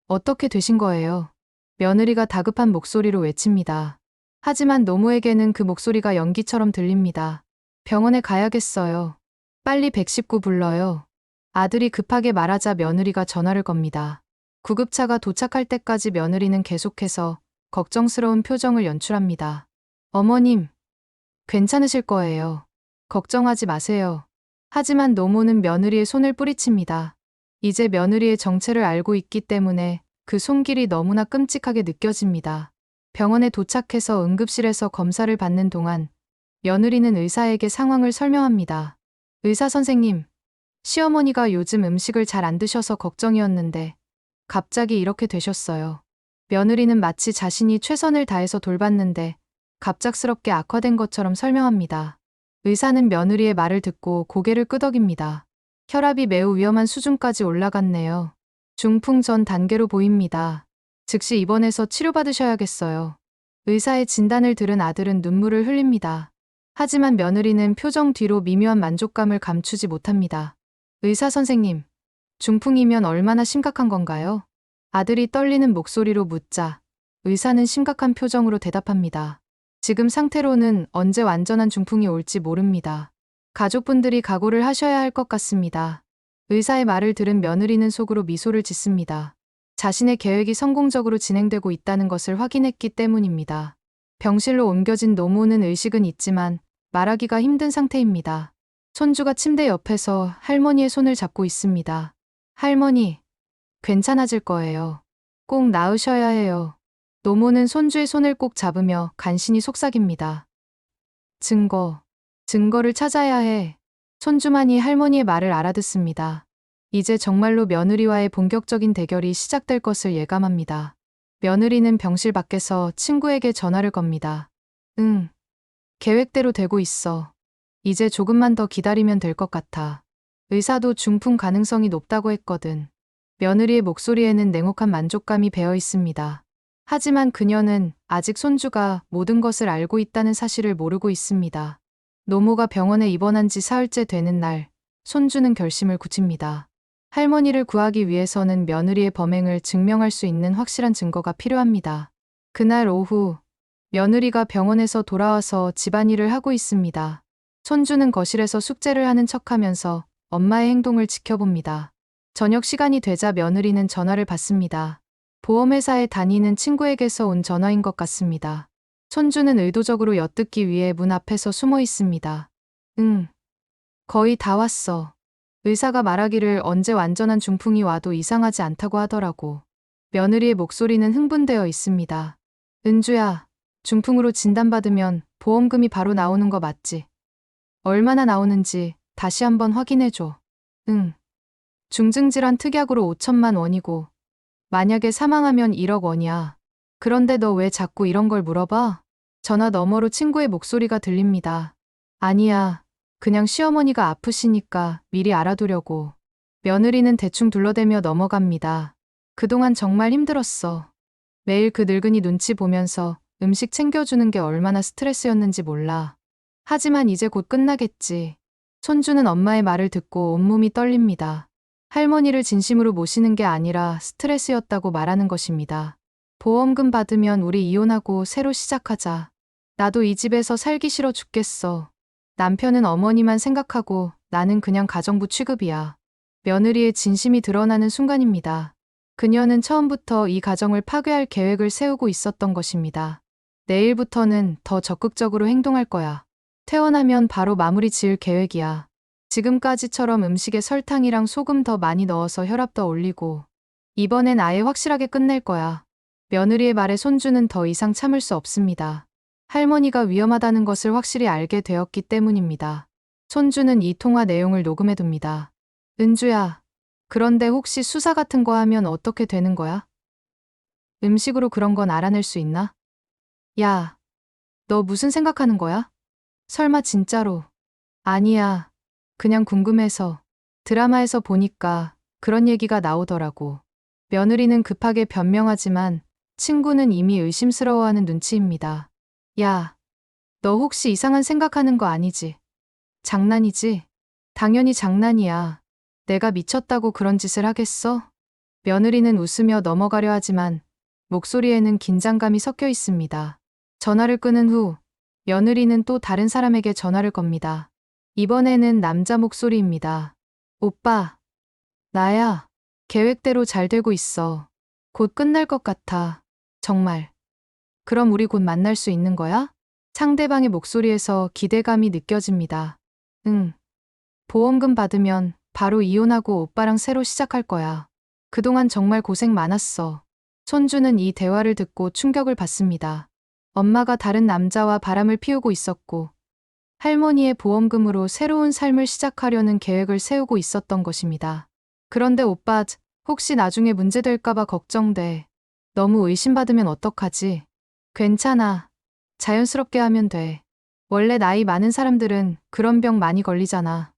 어떻게 되신 거예요? 며느리가 다급한 목소리로 외칩니다. 하지만 노모에게는 그 목소리가 연기처럼 들립니다. 병원에 가야겠어요. 빨리 119 불러요. 아들이 급하게 말하자 며느리가 전화를 겁니다. 구급차가 도착할 때까지 며느리는 계속해서 걱정스러운 표정을 연출합니다. 어머님, 괜찮으실 거예요. 걱정하지 마세요. 하지만 노모는 며느리의 손을 뿌리칩니다. 이제 며느리의 정체를 알고 있기 때문에 그 손길이 너무나 끔찍하게 느껴집니다. 병원에 도착해서 응급실에서 검사를 받는 동안 며느리는 의사에게 상황을 설명합니다. 의사 선생님, 시어머니가 요즘 음식을 잘 안 드셔서 걱정이었는데 갑자기 이렇게 되셨어요. 며느리는 마치 자신이 최선을 다해서 돌봤는데 갑작스럽게 악화된 것처럼 설명합니다. 의사는 며느리의 말을 듣고 고개를 끄덕입니다. 혈압이 매우 위험한 수준까지 올라갔네요. 중풍 전 단계로 보입니다. 즉시 입원해서 치료받으셔야겠어요. 의사의 진단을 들은 아들은 눈물을 흘립니다. 하지만 며느리는 표정 뒤로 미묘한 만족감을 감추지 못합니다. 의사 선생님, 중풍이면 얼마나 심각한 건가요? 아들이 떨리는 목소리로 묻자 의사는 심각한 표정으로 대답합니다. 지금 상태로는 언제 완전한 중풍이 올지 모릅니다. 가족분들이 각오를 하셔야 할 것 같습니다. 의사의 말을 들은 며느리는 속으로 미소를 짓습니다. 자신의 계획이 성공적으로 진행되고 있다는 것을 확인했기 때문입니다. 병실로 옮겨진 노모는 의식은 있지만 말하기가 힘든 상태입니다. 손주가 침대 옆에서 할머니의 손을 잡고 있습니다. 할머니, 괜찮아질 거예요. 꼭 나으셔야 해요. 노모는 손주의 손을 꼭 잡으며 간신히 속삭입니다. 증거를 찾아야 해. 손주만이 할머니의 말을 알아듣습니다. 이제 정말로 며느리와의 본격적인 대결이 시작될 것을 예감합니다. 며느리는 병실 밖에서 친구에게 전화를 겁니다. 응, 계획대로 되고 있어. 이제 조금만 더 기다리면 될 것 같아. 의사도 중풍 가능성이 높다고 했거든. 며느리의 목소리에는 냉혹한 만족감이 배어 있습니다. 하지만 그녀는 아직 손주가 모든 것을 알고 있다는 사실을 모르고 있습니다. 노모가 병원에 입원한 지 사흘째 되는 날, 손주는 결심을 굳힙니다. 할머니를 구하기 위해서는 며느리의 범행을 증명할 수 있는 확실한 증거가 필요합니다. 그날 오후, 며느리가 병원에서 돌아와서 집안일을 하고 있습니다. 손주는 거실에서 숙제를 하는 척하면서 엄마의 행동을 지켜봅니다. 저녁 시간이 되자 며느리는 전화를 받습니다. 보험회사에 다니는 친구에게서 온 전화인 것 같습니다. 손주는 의도적으로 엿듣기 위해 문 앞에서 숨어 있습니다. 응, 거의 다 왔어. 의사가 말하기를 언제 완전한 중풍이 와도 이상하지 않다고 하더라고. 며느리의 목소리는 흥분되어 있습니다. 은주야, 중풍으로 진단받으면 보험금이 바로 나오는 거 맞지? 얼마나 나오는지 다시 한번 확인해줘. 응. 중증질환 특약으로 5천만 원이고 만약에 사망하면 1억 원이야. 그런데 너 왜 자꾸 이런 걸 물어봐? 전화 너머로 친구의 목소리가 들립니다. 아니야. 그냥 시어머니가 아프시니까 미리 알아두려고. 며느리는 대충 둘러대며 넘어갑니다. 그동안 정말 힘들었어. 매일 그 늙은이 눈치 보면서 음식 챙겨주는 게 얼마나 스트레스였는지 몰라. 하지만 이제 곧 끝나겠지. 손주는 엄마의 말을 듣고 온몸이 떨립니다. 할머니를 진심으로 모시는 게 아니라 스트레스였다고 말하는 것입니다. 보험금 받으면 우리 이혼하고 새로 시작하자. 나도 이 집에서 살기 싫어 죽겠어. 남편은 어머니만 생각하고 나는 그냥 가정부 취급이야. 며느리의 진심이 드러나는 순간입니다. 그녀는 처음부터 이 가정을 파괴할 계획을 세우고 있었던 것입니다. 내일부터는 더 적극적으로 행동할 거야. 퇴원하면 바로 마무리 지을 계획이야. 지금까지처럼 음식에 설탕이랑 소금 더 많이 넣어서 혈압 더 올리고 이번엔 아예 확실하게 끝낼 거야. 며느리의 말에 손주는 더 이상 참을 수 없습니다. 할머니가 위험하다는 것을 확실히 알게 되었기 때문입니다. 손주는 이 통화 내용을 녹음해둡니다. 은주야, 그런데 혹시 수사 같은 거 하면 어떻게 되는 거야? 음식으로 그런 건 알아낼 수 있나? 야, 너 무슨 생각하는 거야? 설마 진짜로? 아니야. 그냥 궁금해서. 드라마에서 보니까 그런 얘기가 나오더라고. 며느리는 급하게 변명하지만 친구는 이미 의심스러워하는 눈치입니다. 야, 너 혹시 이상한 생각하는 거 아니지? 장난이지? 당연히 장난이야. 내가 미쳤다고 그런 짓을 하겠어? 며느리는 웃으며 넘어가려 하지만 목소리에는 긴장감이 섞여 있습니다. 전화를 끊은 후 며느리는 또 다른 사람에게 전화를 겁니다. 이번에는 남자 목소리입니다. 오빠, 나야. 계획대로 잘 되고 있어. 곧 끝날 것 같아. 정말. 그럼 우리 곧 만날 수 있는 거야? 상대방의 목소리에서 기대감이 느껴집니다. 응. 보험금 받으면 바로 이혼하고 오빠랑 새로 시작할 거야. 그동안 정말 고생 많았어. 손주는 이 대화를 듣고 충격을 받습니다. 엄마가 다른 남자와 바람을 피우고 있었고, 할머니의 보험금으로 새로운 삶을 시작하려는 계획을 세우고 있었던 것입니다. 그런데 오빠, 혹시 나중에 문제될까봐 걱정돼. 너무 의심받으면 어떡하지? 괜찮아. 자연스럽게 하면 돼. 원래 나이 많은 사람들은 그런 병 많이 걸리잖아.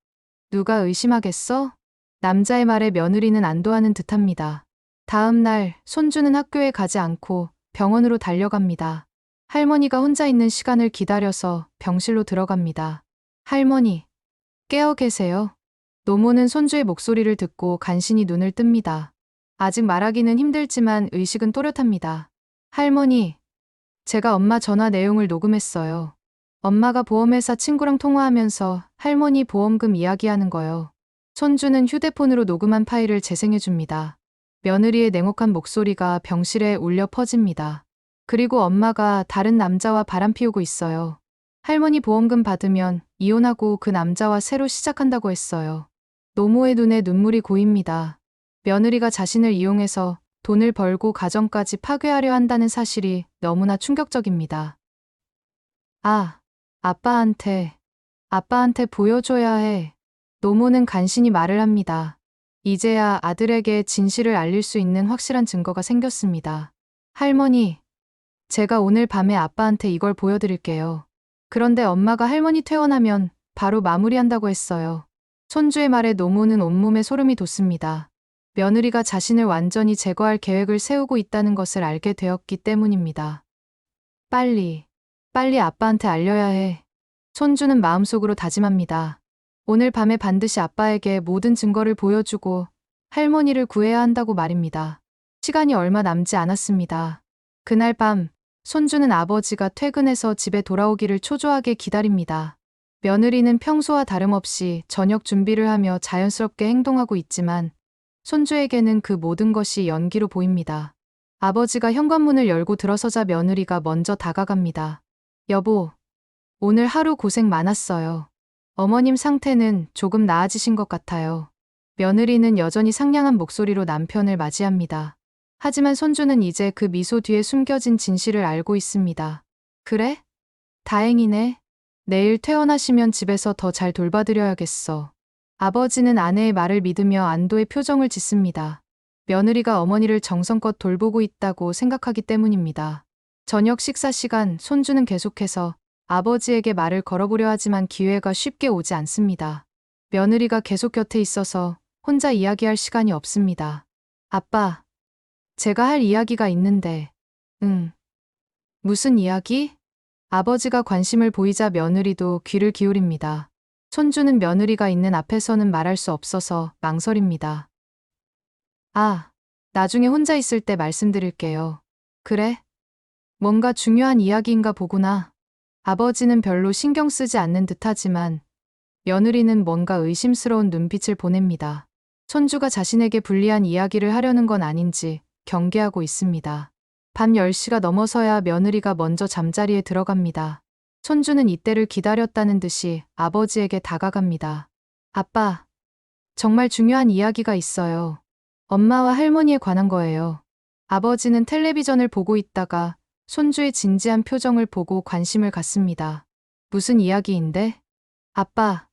누가 의심하겠어? 남자의 말에 며느리는 안도하는 듯합니다. 다음 날 손주는 학교에 가지 않고 병원으로 달려갑니다. 할머니가 혼자 있는 시간을 기다려서 병실로 들어갑니다. 할머니, 깨어 계세요? 노모는 손주의 목소리를 듣고 간신히 눈을 뜹니다. 아직 말하기는 힘들지만 의식은 또렷합니다. 할머니, 제가 엄마 전화 내용을 녹음했어요. 엄마가 보험회사 친구랑 통화하면서 할머니 보험금 이야기하는 거요. 손주는 휴대폰으로 녹음한 파일을 재생해줍니다. 며느리의 냉혹한 목소리가 병실에 울려 퍼집니다. 그리고 엄마가 다른 남자와 바람 피우고 있어요. 할머니 보험금 받으면 이혼하고 그 남자와 새로 시작한다고 했어요. 노모의 눈에 눈물이 고입니다. 며느리가 자신을 이용해서 돈을 벌고 가정까지 파괴하려 한다는 사실이 너무나 충격적입니다. 아, 아빠한테 보여줘야 해. 노모는 간신히 말을 합니다. 이제야 아들에게 진실을 알릴 수 있는 확실한 증거가 생겼습니다. 할머니, 제가 오늘 밤에 아빠한테 이걸 보여드릴게요. 그런데 엄마가 할머니 퇴원하면 바로 마무리한다고 했어요. 손주의 말에 노모는 온몸에 소름이 돋습니다. 며느리가 자신을 완전히 제거할 계획을 세우고 있다는 것을 알게 되었기 때문입니다. 빨리 아빠한테 알려야 해. 손주는 마음속으로 다짐합니다. 오늘 밤에 반드시 아빠에게 모든 증거를 보여주고 할머니를 구해야 한다고 말입니다. 시간이 얼마 남지 않았습니다. 그날 밤, 손주는 아버지가 퇴근해서 집에 돌아오기를 초조하게 기다립니다. 며느리는 평소와 다름없이 저녁 준비를 하며 자연스럽게 행동하고 있지만 손주에게는 그 모든 것이 연기로 보입니다. 아버지가 현관문을 열고 들어서자 며느리가 먼저 다가갑니다. 여보, 오늘 하루 고생 많았어요. 어머님 상태는 조금 나아지신 것 같아요. 며느리는 여전히 상냥한 목소리로 남편을 맞이합니다. 하지만 손주는 이제 그 미소 뒤에 숨겨진 진실을 알고 있습니다. 그래? 다행이네. 내일 퇴원하시면 집에서 더 잘 돌봐드려야겠어. 아버지는 아내의 말을 믿으며 안도의 표정을 짓습니다. 며느리가 어머니를 정성껏 돌보고 있다고 생각하기 때문입니다. 저녁 식사 시간 손주는 계속해서 아버지에게 말을 걸어보려 하지만 기회가 쉽게 오지 않습니다. 며느리가 계속 곁에 있어서 혼자 이야기할 시간이 없습니다. 아빠, 제가 할 이야기가 있는데. 응. 무슨 이야기? 아버지가 관심을 보이자 며느리도 귀를 기울입니다. 손주는 며느리가 있는 앞에서는 말할 수 없어서 망설입니다. 아, 나중에 혼자 있을 때 말씀드릴게요. 그래? 뭔가 중요한 이야기인가 보구나. 아버지는 별로 신경 쓰지 않는 듯하지만 며느리는 뭔가 의심스러운 눈빛을 보냅니다. 손주가 자신에게 불리한 이야기를 하려는 건 아닌지 경계하고 있습니다. 밤 10시가 넘어서야 며느리가 먼저 잠자리에 들어갑니다. 손주는 이때를 기다렸다는 듯이 아버지에게 다가갑니다. 아빠, 정말 중요한 이야기가 있어요. 엄마와 할머니에 관한 거예요. 아버지는 텔레비전을 보고 있다가 손주의 진지한 표정을 보고 관심을 갖습니다. 무슨 이야기인데? 아빠,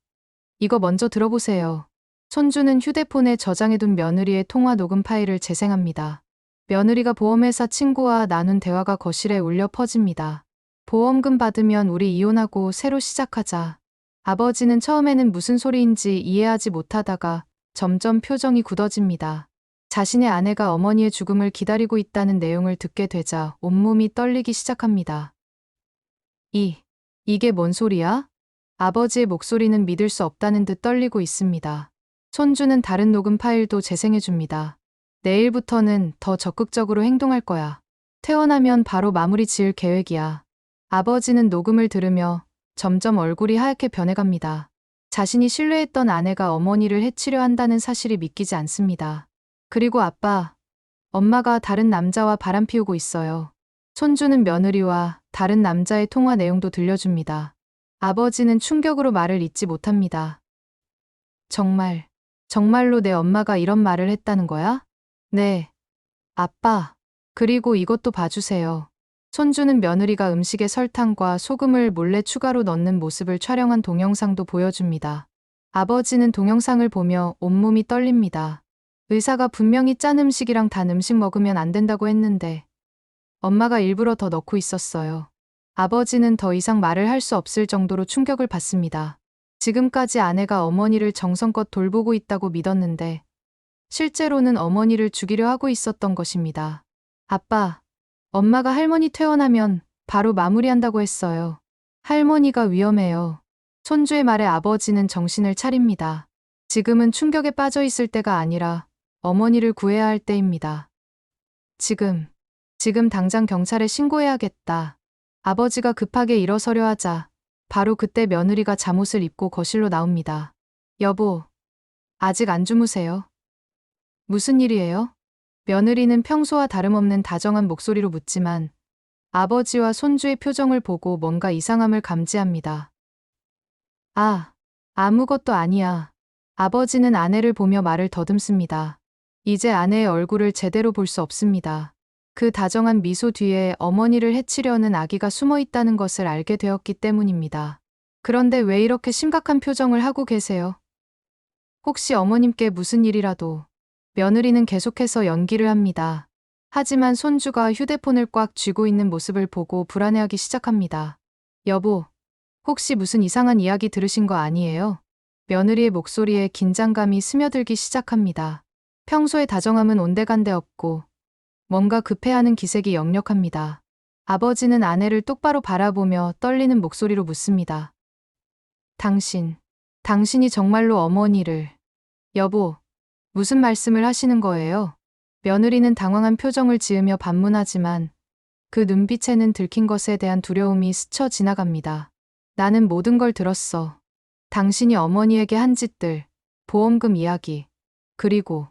이거 먼저 들어보세요. 손주는 휴대폰에 저장해둔 며느리의 통화 녹음 파일을 재생합니다. 며느리가 보험회사 친구와 나눈 대화가 거실에 울려 퍼집니다. 보험금 받으면 우리 이혼하고 새로 시작하자. 아버지는 처음에는 무슨 소리인지 이해하지 못하다가 점점 표정이 굳어집니다. 자신의 아내가 어머니의 죽음을 기다리고 있다는 내용을 듣게 되자 온몸이 떨리기 시작합니다. 이게 뭔 소리야? 아버지의 목소리는 믿을 수 없다는 듯 떨리고 있습니다. 손주는 다른 녹음 파일도 재생해줍니다. 내일부터는 더 적극적으로 행동할 거야. 퇴원하면 바로 마무리 지을 계획이야. 아버지는 녹음을 들으며 점점 얼굴이 하얗게 변해갑니다. 자신이 신뢰했던 아내가 어머니를 해치려 한다는 사실이 믿기지 않습니다. 그리고 아빠, 엄마가 다른 남자와 바람 피우고 있어요. 손주는 며느리와 다른 남자의 통화 내용도 들려줍니다. 아버지는 충격으로 말을 잇지 못합니다. 정말로 내 엄마가 이런 말을 했다는 거야? 네. 아빠, 그리고 이것도 봐주세요. 손주는 며느리가 음식에 설탕과 소금을 몰래 추가로 넣는 모습을 촬영한 동영상도 보여줍니다. 아버지는 동영상을 보며 온몸이 떨립니다. 의사가 분명히 짠 음식이랑 단 음식 먹으면 안 된다고 했는데 엄마가 일부러 더 넣고 있었어요. 아버지는 더 이상 말을 할 수 없을 정도로 충격을 받습니다. 지금까지 아내가 어머니를 정성껏 돌보고 있다고 믿었는데 실제로는 어머니를 죽이려 하고 있었던 것입니다. 아빠, 엄마가 할머니 퇴원하면 바로 마무리한다고 했어요. 할머니가 위험해요. 손주의 말에 아버지는 정신을 차립니다. 지금은 충격에 빠져 있을 때가 아니라 어머니를 구해야 할 때입니다. 지금 당장 경찰에 신고해야겠다. 아버지가 급하게 일어서려 하자 바로 그때 며느리가 잠옷을 입고 거실로 나옵니다. 여보, 아직 안 주무세요? 무슨 일이에요? 며느리는 평소와 다름없는 다정한 목소리로 묻지만 아버지와 손주의 표정을 보고 뭔가 이상함을 감지합니다. 아무것도 아니야. 아버지는 아내를 보며 말을 더듬습니다. 이제 아내의 얼굴을 제대로 볼 수 없습니다. 그 다정한 미소 뒤에 어머니를 해치려는 아기가 숨어 있다는 것을 알게 되었기 때문입니다. 그런데 왜 이렇게 심각한 표정을 하고 계세요? 혹시 어머님께 무슨 일이라도? 며느리는 계속해서 연기를 합니다. 하지만 손주가 휴대폰을 꽉 쥐고 있는 모습을 보고 불안해하기 시작합니다. 여보, 혹시 무슨 이상한 이야기 들으신 거 아니에요? 며느리의 목소리에 긴장감이 스며들기 시작합니다. 평소의 다정함은 온데간데 없고 뭔가 급해하는 기색이 역력합니다. 아버지는 아내를 똑바로 바라보며 떨리는 목소리로 묻습니다. 당신이 정말로 어머니를... 여보, 무슨 말씀을 하시는 거예요? 며느리는 당황한 표정을 지으며 반문하지만 그 눈빛에는 들킨 것에 대한 두려움이 스쳐 지나갑니다. 나는 모든 걸 들었어. 당신이 어머니에게 한 짓들, 보험금 이야기, 그리고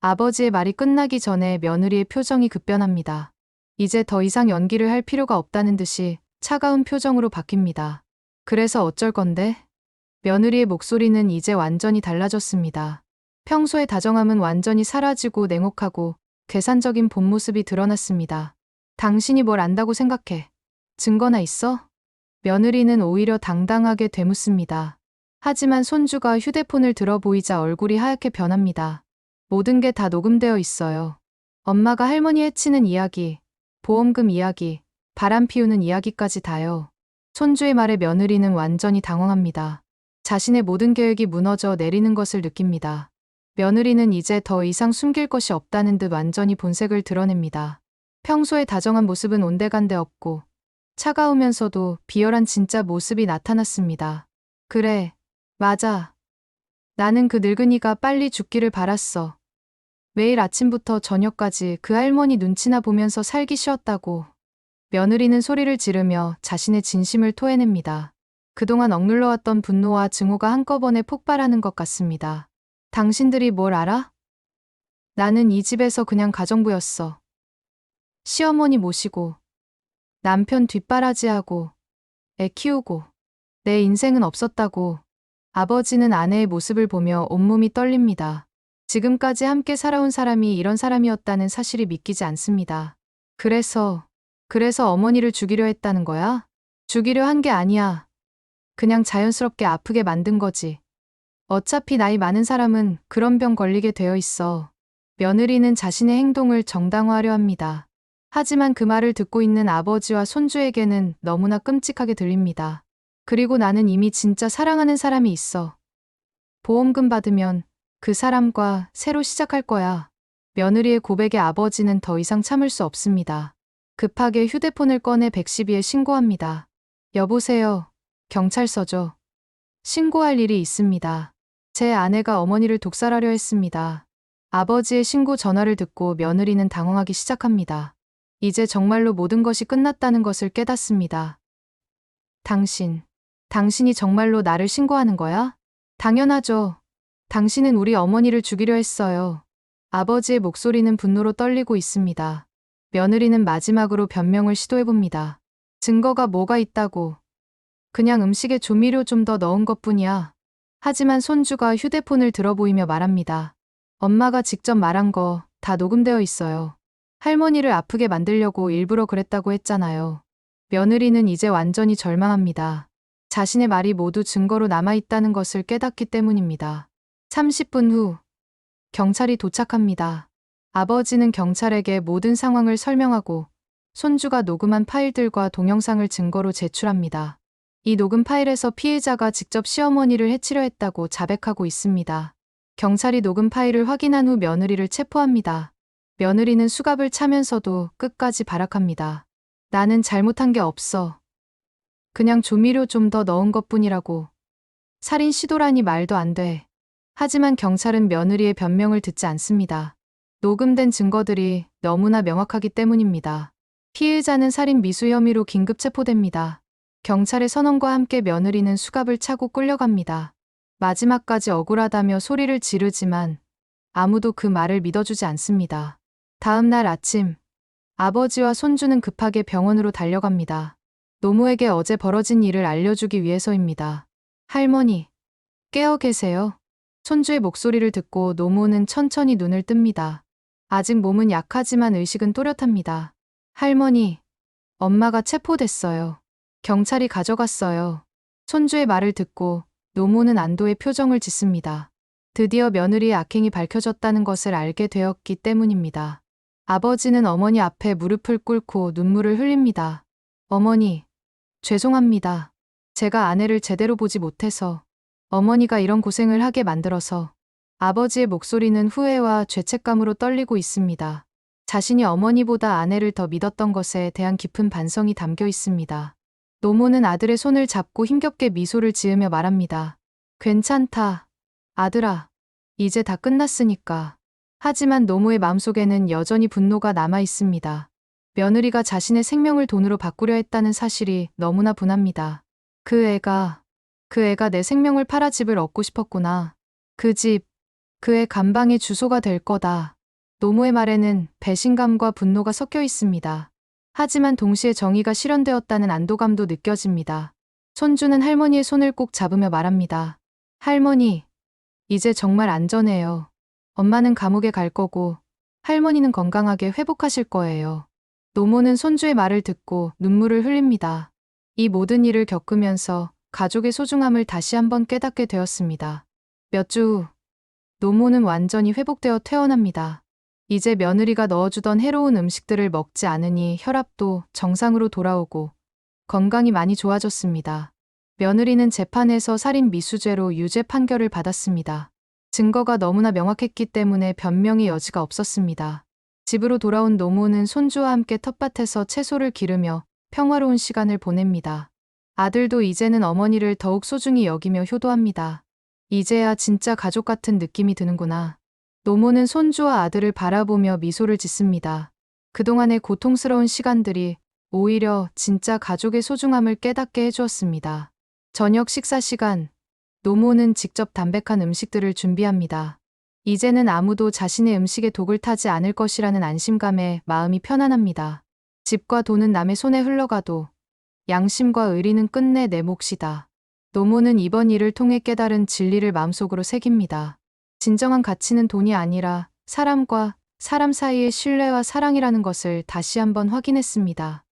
아버지의 말이 끝나기 전에 며느리의 표정이 급변합니다. 이제 더 이상 연기를 할 필요가 없다는 듯이 차가운 표정으로 바뀝니다. 그래서 어쩔 건데? 며느리의 목소리는 이제 완전히 달라졌습니다. 평소의 다정함은 완전히 사라지고 냉혹하고 계산적인 본 모습이 드러났습니다. 당신이 뭘 안다고 생각해? 증거나 있어? 며느리는 오히려 당당하게 되묻습니다. 하지만 손주가 휴대폰을 들어 보이자 얼굴이 하얗게 변합니다. 모든 게 다 녹음되어 있어요. 엄마가 할머니 해치는 이야기, 보험금 이야기, 바람 피우는 이야기까지 다요. 손주의 말에 며느리는 완전히 당황합니다. 자신의 모든 계획이 무너져 내리는 것을 느낍니다. 며느리는 이제 더 이상 숨길 것이 없다는 듯 완전히 본색을 드러냅니다. 평소의 다정한 모습은 온데간데 없고 차가우면서도 비열한 진짜 모습이 나타났습니다. 그래, 맞아. 나는 그 늙은이가 빨리 죽기를 바랐어. 매일 아침부터 저녁까지 그 할머니 눈치나 보면서 살기 싫었다고. 며느리는 소리를 지르며 자신의 진심을 토해냅니다. 그동안 억눌러왔던 분노와 증오가 한꺼번에 폭발하는 것 같습니다. 당신들이 뭘 알아? 나는 이 집에서 그냥 가정부였어. 시어머니 모시고, 남편 뒷바라지하고, 애 키우고, 내 인생은 없었다고. 아버지는 아내의 모습을 보며 온몸이 떨립니다. 지금까지 함께 살아온 사람이 이런 사람이었다는 사실이 믿기지 않습니다. 그래서 어머니를 죽이려 했다는 거야? 죽이려 한 게 아니야. 그냥 자연스럽게 아프게 만든 거지. 어차피 나이 많은 사람은 그런 병 걸리게 되어 있어. 며느리는 자신의 행동을 정당화하려 합니다. 하지만 그 말을 듣고 있는 아버지와 손주에게는 너무나 끔찍하게 들립니다. 그리고 나는 이미 진짜 사랑하는 사람이 있어. 보험금 받으면 그 사람과 새로 시작할 거야. 며느리의 고백에 아버지는 더 이상 참을 수 없습니다. 급하게 휴대폰을 꺼내 112에 신고합니다. 여보세요. 경찰서죠. 신고할 일이 있습니다. 제 아내가 어머니를 독살하려 했습니다. 아버지의 신고 전화를 듣고 며느리는 당황하기 시작합니다. 이제 정말로 모든 것이 끝났다는 것을 깨닫습니다. 당신이 정말로 나를 신고하는 거야? 당연하죠. 당신은 우리 어머니를 죽이려 했어요. 아버지의 목소리는 분노로 떨리고 있습니다. 며느리는 마지막으로 변명을 시도해봅니다. 증거가 뭐가 있다고. 그냥 음식에 조미료 좀 더 넣은 것뿐이야. 하지만 손주가 휴대폰을 들어보이며 말합니다. 엄마가 직접 말한 거 다 녹음되어 있어요. 할머니를 아프게 만들려고 일부러 그랬다고 했잖아요. 며느리는 이제 완전히 절망합니다. 자신의 말이 모두 증거로 남아있다는 것을 깨닫기 때문입니다. 30분 후, 경찰이 도착합니다. 아버지는 경찰에게 모든 상황을 설명하고 손주가 녹음한 파일들과 동영상을 증거로 제출합니다. 이 녹음 파일에서 피해자가 직접 시어머니를 해치려 했다고 자백하고 있습니다. 경찰이 녹음 파일을 확인한 후 며느리를 체포합니다. 며느리는 수갑을 차면서도 끝까지 발악합니다. 나는 잘못한 게 없어. 그냥 조미료 좀 더 넣은 것뿐이라고. 살인 시도라니 말도 안 돼. 하지만 경찰은 며느리의 변명을 듣지 않습니다. 녹음된 증거들이 너무나 명확하기 때문입니다. 피해자는 살인 미수 혐의로 긴급 체포됩니다. 경찰의 선언과 함께 며느리는 수갑을 차고 끌려갑니다. 마지막까지 억울하다며 소리를 지르지만 아무도 그 말을 믿어주지 않습니다. 다음 날 아침, 아버지와 손주는 급하게 병원으로 달려갑니다. 노모에게 어제 벌어진 일을 알려주기 위해서입니다. 할머니, 깨어 계세요. 손주의 목소리를 듣고 노모는 천천히 눈을 뜹니다. 아직 몸은 약하지만 의식은 또렷합니다. 할머니, 엄마가 체포됐어요. 경찰이 가져갔어요. 손주의 말을 듣고 노모는 안도의 표정을 짓습니다. 드디어 며느리의 악행이 밝혀졌다는 것을 알게 되었기 때문입니다. 아버지는 어머니 앞에 무릎을 꿇고 눈물을 흘립니다. 어머니, 죄송합니다. 제가 아내를 제대로 보지 못해서 어머니가 이런 고생을 하게 만들어서. 아버지의 목소리는 후회와 죄책감으로 떨리고 있습니다. 자신이 어머니보다 아내를 더 믿었던 것에 대한 깊은 반성이 담겨 있습니다. 노모는 아들의 손을 잡고 힘겹게 미소를 지으며 말합니다. 괜찮다. 아들아. 이제 다 끝났으니까. 하지만 노모의 마음속에는 여전히 분노가 남아 있습니다. 며느리가 자신의 생명을 돈으로 바꾸려 했다는 사실이 너무나 분합니다. 그 애가 내 생명을 팔아 집을 얻고 싶었구나. 그 집, 그의 감방의 주소가 될 거다. 노모의 말에는 배신감과 분노가 섞여 있습니다. 하지만 동시에 정의가 실현되었다는 안도감도 느껴집니다. 손주는 할머니의 손을 꼭 잡으며 말합니다. 할머니, 이제 정말 안전해요. 엄마는 감옥에 갈 거고 할머니는 건강하게 회복하실 거예요. 노모는 손주의 말을 듣고 눈물을 흘립니다. 이 모든 일을 겪으면서 가족의 소중함을 다시 한번 깨닫게 되었습니다. 몇 주 후, 노모는 완전히 회복되어 퇴원합니다. 이제 며느리가 넣어주던 해로운 음식들을 먹지 않으니 혈압도 정상으로 돌아오고 건강이 많이 좋아졌습니다. 며느리는 재판에서 살인 미수죄로 유죄 판결을 받았습니다. 증거가 너무나 명확했기 때문에 변명의 여지가 없었습니다. 집으로 돌아온 노모는 손주와 함께 텃밭에서 채소를 기르며 평화로운 시간을 보냅니다. 아들도 이제는 어머니를 더욱 소중히 여기며 효도합니다. 이제야 진짜 가족 같은 느낌이 드는구나. 노모는 손주와 아들을 바라보며 미소를 짓습니다. 그동안의 고통스러운 시간들이 오히려 진짜 가족의 소중함을 깨닫게 해주었습니다. 저녁 식사 시간, 노모는 직접 담백한 음식들을 준비합니다. 이제는 아무도 자신의 음식에 독을 타지 않을 것이라는 안심감에 마음이 편안합니다. 집과 돈은 남의 손에 흘러가도 양심과 의리는 끝내 내 몫이다. 노모는 이번 일을 통해 깨달은 진리를 마음속으로 새깁니다. 진정한 가치는 돈이 아니라 사람과 사람 사이의 신뢰와 사랑이라는 것을 다시 한번 확인했습니다.